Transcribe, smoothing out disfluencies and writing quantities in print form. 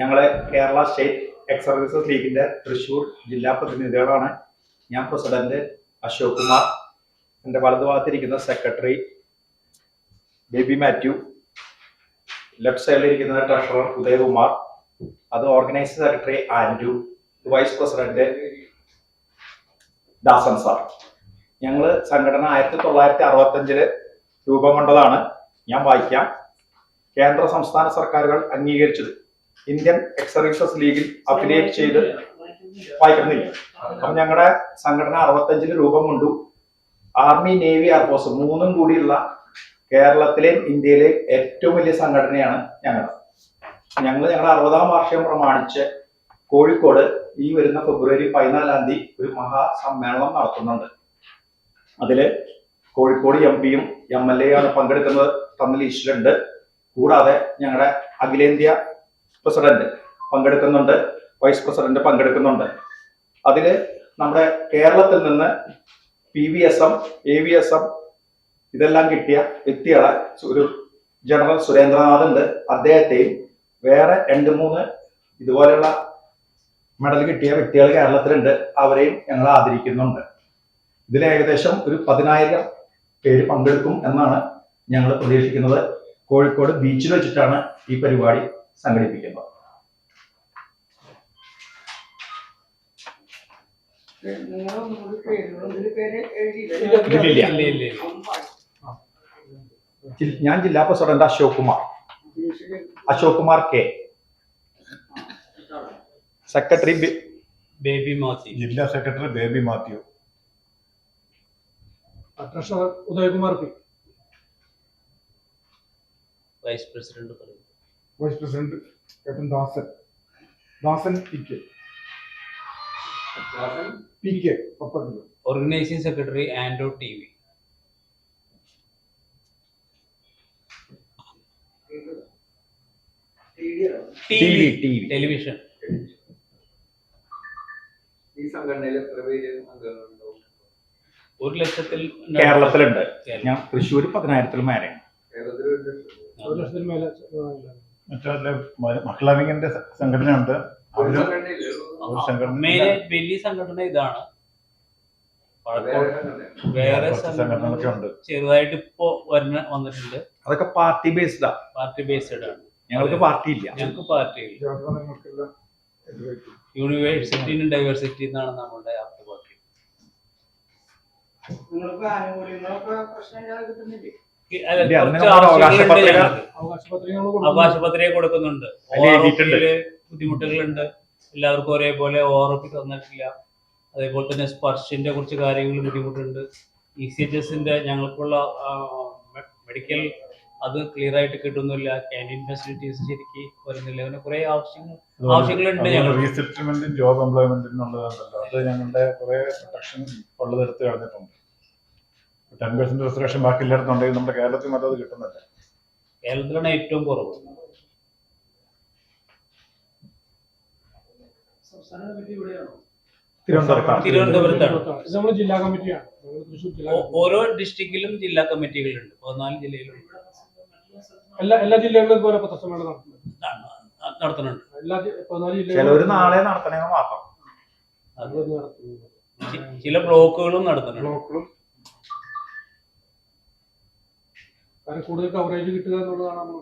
ഞങ്ങളെ Kerala state X services ലീഗിന്റെ തൃശ്ശൂർ ജില്ലാ പ്രതിനിധികളാണ്. ഞാൻ പ്രസിഡന്റ് അശോക് കുമാർ, എൻ്റെ വലതുഭാഗത്തിരിക്കുന്ന സെക്രട്ടറി ബേബി മാത്യു, ലെഫ്റ്റ് സൈഡിലിരിക്കുന്ന ട്രഷറർ ഉദയകുമാർ, അത് organising secretary Andrew, vice president Dasan sir. ഞങ്ങൾ സംഘടന 1965 രൂപം കൊണ്ടതാണ്. ഞാൻ വായിക്കാം. കേന്ദ്ര സംസ്ഥാന സർക്കാരുകൾ അംഗീകരിച്ചത് ഇന്ത്യൻ എക്സ് സർവീസസ് ലീഗിൽ അഫിലിയേറ്റ് ചെയ്ത് വായിക്കുന്നില്ല. അപ്പൊ ഞങ്ങളുടെ സംഘടന 65 രൂപം കൊണ്ടു. ആർമി, നേവി, എയർഫോഴ്സ് മൂന്നും കൂടിയുള്ള കേരളത്തിലെയും ഇന്ത്യയിലെയും ഏറ്റവും വലിയ സംഘടനയാണ് ഞങ്ങളുടെ 60-ാം വാർഷികം പ്രമാണിച്ച് കോഴിക്കോട് ഈ വരുന്ന ഫെബ്രുവരി 14-ാം തീയതി ഒരു മഹാസമ്മേളനം നടത്തുന്നുണ്ട്. അതില് കോഴിക്കോട് എംപിയും MLA ആണ് പങ്കെടുക്കുന്നത്, തമ്മിൽ ഈശ്വരുണ്ട്. കൂടാതെ ഞങ്ങളുടെ അഖിലേന്ത്യാ പ്രസിഡന്റ് പങ്കെടുക്കുന്നുണ്ട്, വൈസ് പ്രസിഡന്റ് പങ്കെടുക്കുന്നുണ്ട്. അതില് നമ്മുടെ കേരളത്തിൽ നിന്ന് PVSM, AVSM ഇതെല്ലാം കിട്ടിയ വ്യക്തികളെ ഒരു ജനറൽ സുരേന്ദ്രനാഥ് ഉണ്ട്, അദ്ദേഹത്തെയും വേറെ 2-3 ഇതുപോലെയുള്ള മെഡൽ കിട്ടിയ വ്യക്തികൾ കേരളത്തിലുണ്ട്, അവരെയും ഞങ്ങൾ ആദരിക്കുന്നുണ്ട്. ഇതിൽ ഏകദേശം ഒരു 10,000 പേര് പങ്കെടുക്കും എന്നാണ് ഞങ്ങൾ പ്രതീക്ഷിക്കുന്നത്. കോഴിക്കോട് ബീച്ചിൽ വെച്ചിട്ടാണ് ഈ പരിപാടി സംഘടിപ്പിക്കുന്നത്. ഞാൻ ജില്ലാ president Ashok Kumar K, secretary Baby Mathew, ജില്ലാ secretary Baby Mathew, treasurer Udayakumar P, vice president captain Dasan PK, organising secretary Andrew TV, television. ഈ സംഘടനയിൽ എത്ര പേര് അംഗങ്ങളുണ്ടാവും? 1,00,000 കേരളത്തിലുണ്ട്. ഞാൻ തൃശ്ശൂർ 10,000 മേലെ. മക്കളവിങ്ങിന്റെ സംഘടന ഉണ്ട്. വലിയ സംഘടന ഇതാണ്. വേറെ സംഘടനകളൊക്കെ ഉണ്ട്, ചെറുതായിട്ട് ഇപ്പോ വന്നിട്ടുണ്ട്. അതൊക്കെ പാർട്ടി ബേസ്ഡ് ആണ്. ഞങ്ങൾക്ക് പാർട്ടി ഇല്ല. ഞങ്ങൾക്ക് പാർട്ടി ഇല്ല. യൂണിവേഴ്സിറ്റി ഡൈവേഴ്സിറ്റി എന്നാണ് നമ്മുടെ പാർട്ടി. അവകാശ പത്രിക കൊടുക്കുന്നുണ്ട്. ബുദ്ധിമുട്ടുകളുണ്ട്, എല്ലാവർക്കും ഒരേപോലെ ORP തന്നിട്ടില്ല. അതേപോലെ തന്നെ സ്പർശിന്റെ കുറച്ച് കാര്യങ്ങൾ ബുദ്ധിമുട്ടുണ്ട്. ECHSന്റെ ഞങ്ങൾക്കുള്ള മെഡിക്കൽ അത് ക്ലിയർ ആയിട്ട് കിട്ടുന്നില്ല. ക്യാൻറ്റീൻ ഫെസിലിറ്റീസ് ശരിക്ക് വരുന്നില്ല. അങ്ങനെ കുറെ ആവശ്യങ്ങളുണ്ട്. റീസെറ്റിൽമെന്റും ജോബ് എംപ്ലോയ്മെന്റിനുള്ളതുണ്ടല്ലോ, അത് ഞങ്ങളുടെ കുറെ പ്രൊട്ടക്ഷൻ ഉള്ളതെടുത്ത് കളഞ്ഞിട്ടുണ്ട്. 10% റിസർവേഷൻ ബാക്കി എല്ലായിടത്തുണ്ടെങ്കിൽ നമ്മുടെ കേരളത്തിൽ മാത്രം അത് കിട്ടുന്നില്ല. കേരളത്തിലാണ് ഏറ്റവും കുറവ്. തിരുവനന്തപുരത്താണ് ജില്ലാ കമ്മിറ്റിയാണ്. ഓരോ ഡിസ്ട്രിക്റ്റിലും ജില്ലാ കമ്മിറ്റികളുണ്ട്. 14 ജില്ലയിലുണ്ട്. എല്ലാ ജില്ലകളിലും ഇതുപോലെ പത്രസമ്മേളനം നടത്തുന്നുണ്ട്. ചിലവര് നാളെ നടത്തണമെന്ന് മാത്രം. ചില ബ്ലോക്കുകളും നടത്തുന്നുണ്ട്. കൂടുതൽ കവറേജ് കിട്ടുക എന്നുള്ളതാണ് നമ്മൾ